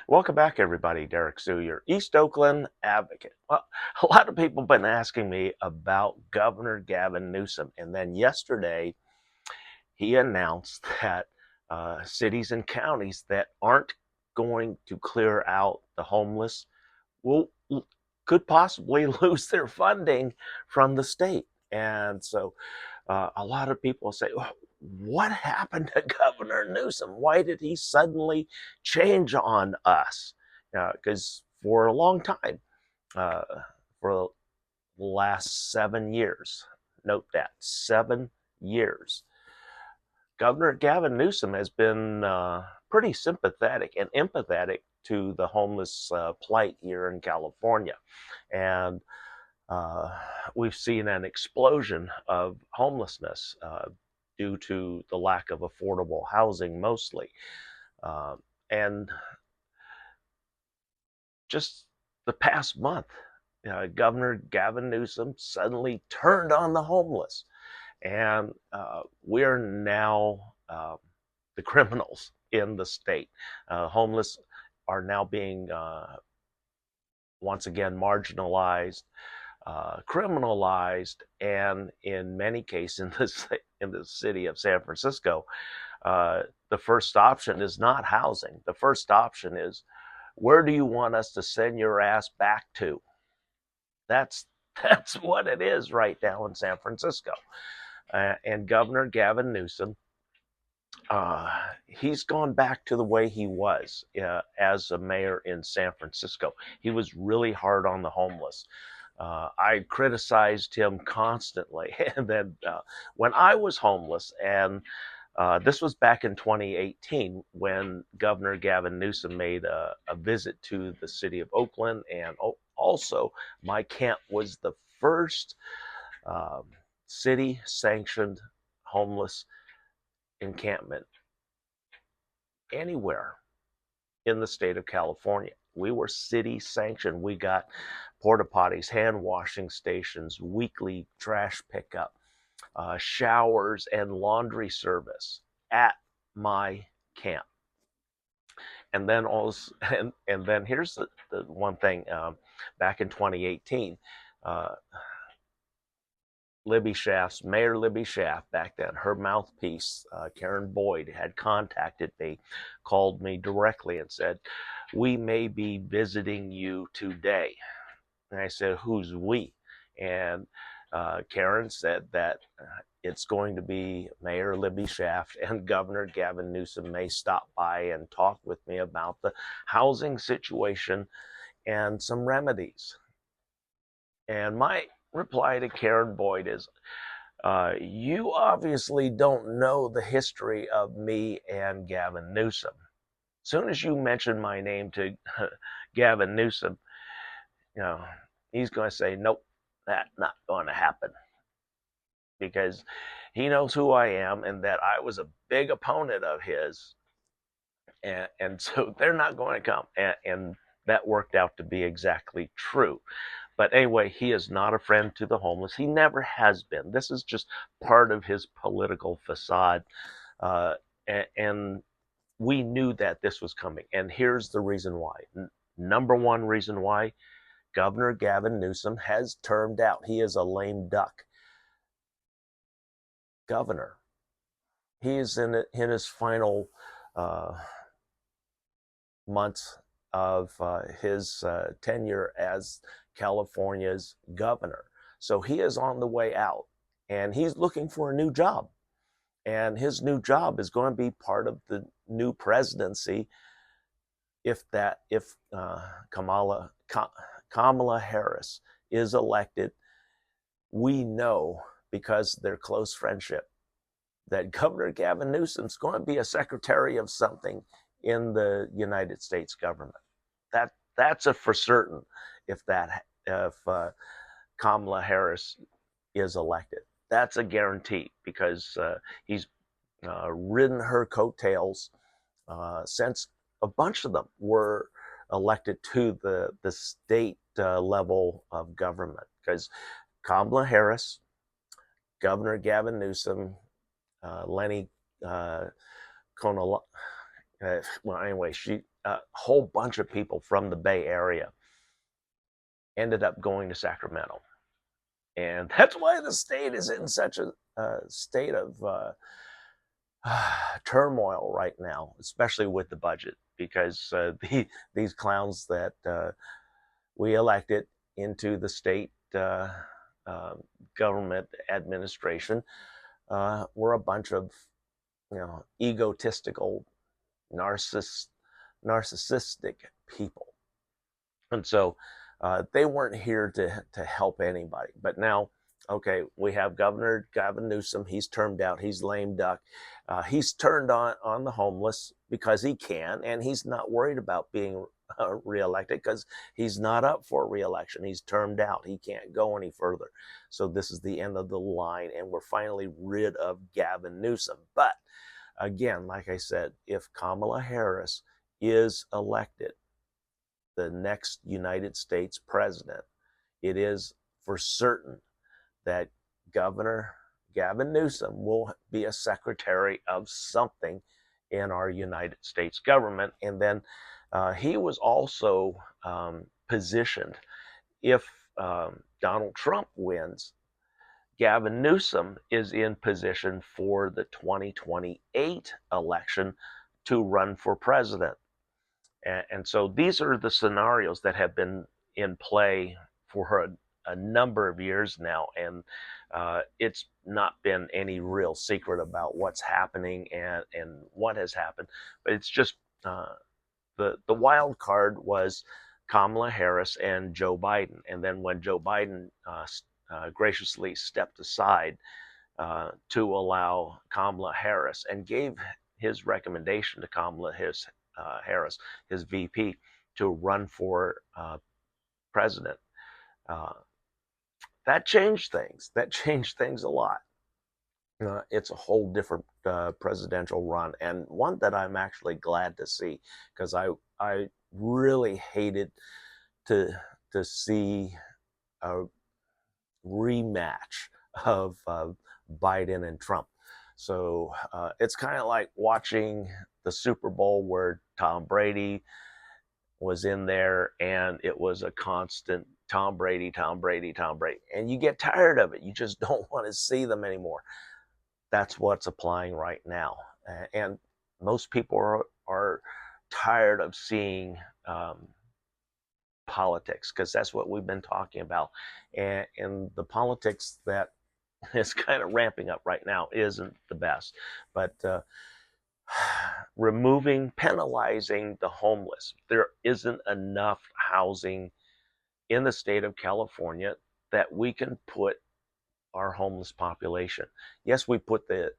Welcome back, everybody. Derrick Soo, your East Oakland advocate. Well, a lot of people have been asking me about Governor Gavin Newsom. And then yesterday, he announced that cities and counties that aren't going to clear out the homeless will could possibly lose their funding from the state. And so a lot of people say, "Oh, what happened to Governor Newsom? Why did he suddenly change on us?" Because for a long time, uh, for the last 7 years, note that 7 years, Governor Gavin Newsom has been pretty sympathetic and empathetic to the homeless plight here in California. And uh, we've seen an explosion of homelessness due to the lack of affordable housing mostly. Uh, and just the past month, Governor Gavin Newsom suddenly turned on the homeless. And we're now the criminals in the state. Homeless are now being once again marginalized, criminalized, and in many cases in the city of San Francisco, the first option is not housing. The first option is, where do you want us to send your ass back to? That's that's what it is right now in San Francisco. And Governor Gavin Newsom, he's gone back to the way he was as a mayor in San Francisco. He was really hard on the homeless. I criticized him constantly. And then when I was homeless, and this was back in 2018 when Governor Gavin Newsom made a visit to the city of Oakland, and also my camp was the first city-sanctioned homeless encampment anywhere in the state of California. We were city sanctioned. We got porta potties, hand washing stations, weekly trash pickup, showers, and laundry service at my camp. And then also, and then here's the one thing. Back in 2018, Mayor Libby Schaaf, back then, her mouthpiece, Karen Boyd, had contacted me, called me directly and said, "We may be visiting you today." And I said, "Who's we?" And Karen said that it's going to be Mayor Libby Schaaf and Governor Gavin Newsom may stop by and talk with me about the housing situation and some remedies. And my reply to Karen Boyd is, you obviously don't know the history of me and Gavin Newsom. As soon as you mention my name to Gavin Newsom, you know, he's going to say, nope, that's not going to happen. Because he knows who I am and that I was a big opponent of his. And so they're not going to come. And that worked out to be exactly true. But anyway, he is not a friend to the homeless. He never has been. This is just part of his political facade. Uh, and we knew that this was coming. And here's the reason why. Number one reason why Governor Gavin Newsom has termed out. He is a lame duck governor. He is in his final months of his tenure as California's governor. So he is on the way out, and he's looking for a new job. And his new job is going to be part of the new presidency if Kamala Harris is elected. We know, because of their close friendship, that Governor Gavin Newsom's going to be a secretary of something in the United States government. That's a for certain if Kamala Harris is elected. That's a guarantee, because he's ridden her coattails since a bunch of them were elected to the state level of government. Because Kamala Harris, Governor Gavin Newsom, Lenny Konala, well, anyway, a whole bunch of people from the Bay Area ended up going to Sacramento. And that's why the state is in such a state of turmoil right now, especially with the budget, because these clowns that we elected into the state uh, government administration were a bunch of, egotistical, narcissistic people, and so they weren't here to help anybody. But now, okay, we have Governor Gavin Newsom. He's termed out. He's lame duck. He's turned on the homeless because he can, and he's not worried about being reelected because he's not up for reelection. He's termed out. He can't go any further. So this is the end of the line, and we're finally rid of Gavin Newsom. But again, like I said, if Kamala Harris is elected the next United States president, it is for certain that Governor Gavin Newsom will be a secretary of something in our United States government. And then he was also positioned, if Donald Trump wins, Gavin Newsom is in position for the 2028 election to run for president. And so these are the scenarios that have been in play for a number of years now, and it's not been any real secret about what's happening and what has happened. But it's just the wild card was Kamala Harris and Joe Biden, and then when Joe Biden graciously stepped aside to allow Kamala Harris and gave his recommendation to Kamala Harris, his VP, to run for president. That changed things. That changed things a lot. It's a whole different presidential run, and one that I'm actually glad to see, because I really hated to see a rematch of Biden and Trump. So it's kind of like watching the Super Bowl where Tom Brady was in there and it was a constant Tom Brady, Tom Brady, Tom Brady. And you get tired of it. You just don't want to see them anymore. That's what's applying right now. And most people are tired of seeing politics, because that's what we've been talking about. And the politics that is kind of ramping up right now isn't the best. But penalizing the homeless. There isn't enough housing in the state of California that we can put our homeless population. Yes, we put the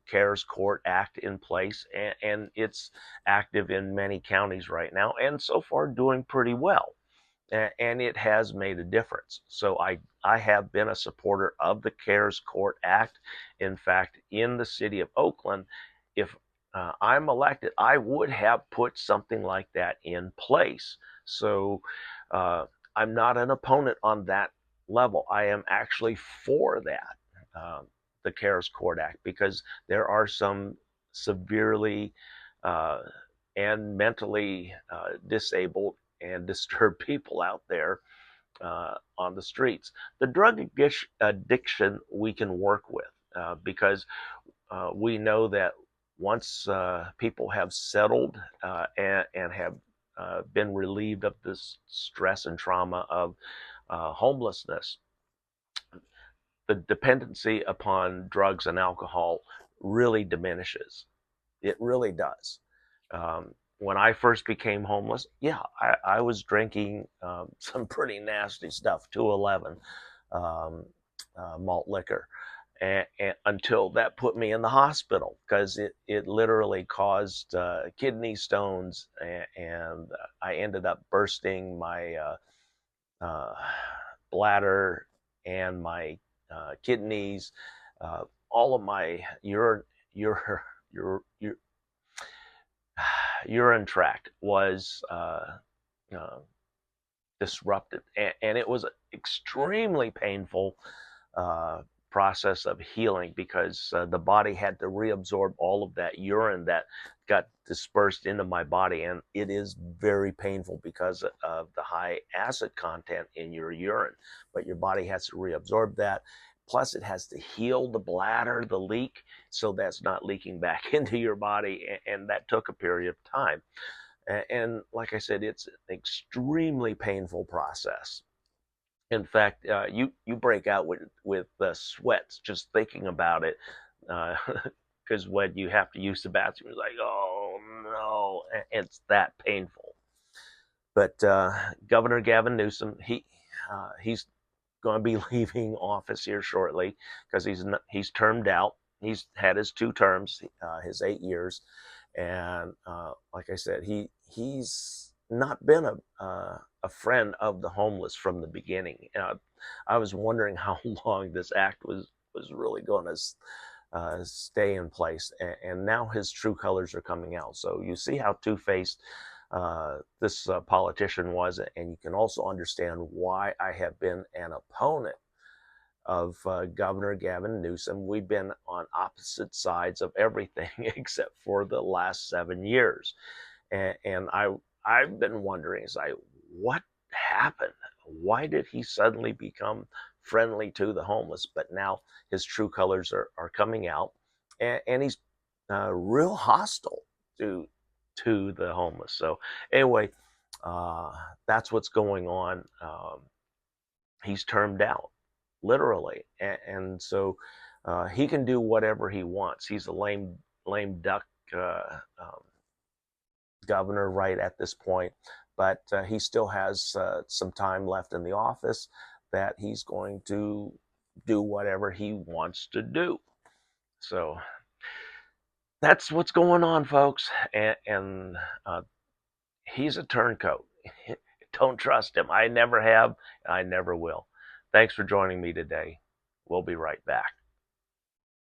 CARES Court Act in place, and it's active in many counties right now, and so far doing pretty well. And it has made a difference. So I have been a supporter of the CARES Court Act. In fact, in the city of Oakland, if I'm elected, I would have put something like that in place. So I'm not an opponent on that level. I am actually for that, the CARES Court Act, because there are some severely and mentally disabled and disturbed people out there on the streets. The drug addiction we can work with, because we know that once people have settled and have been relieved of this stress and trauma of homelessness, the dependency upon drugs and alcohol really diminishes. It really does. When I first became homeless, yeah, I was drinking some pretty nasty stuff, 211 malt liquor, and until that put me in the hospital, because it literally caused kidney stones, and I ended up bursting my bladder and my kidneys. All of my urine tract was disrupted, and it was extremely painful process of healing because the body had to reabsorb all of that urine that got dispersed into my body, and it is very painful because of the high acid content in your urine. But your body has to reabsorb that. Plus, it has to heal the bladder, the leak, so that's not leaking back into your body, and that took a period of time. And like I said, it's an extremely painful process. In fact, you break out with sweats just thinking about it, because when you have to use the bathroom, it's like, oh no, it's that painful. But Governor Gavin Newsom, he's going to be leaving office here shortly because he's termed out. He's had his 2 terms, his 8 years, and like I said, he's not been a friend of the homeless from the beginning. I was wondering how long this act was really going to stay in place, and now his true colors are coming out. So you see how two-faced this politician was, and you can also understand why I have been an opponent of Governor Gavin Newsom. We've been on opposite sides of everything except for the last 7 years, and I've been wondering, is like, what happened? Why did he suddenly become friendly to the homeless? But now his true colors are coming out, and he's real hostile to the homeless. So anyway, that's what's going on. He's termed out, literally, and so he can do whatever he wants. He's a lame duck governor right at this point, but he still has some time left in the office that he's going to do whatever he wants to do. So that's what's going on, folks. And he's a turncoat. Don't trust him. I never have. I never will. Thanks for joining me today. We'll be right back.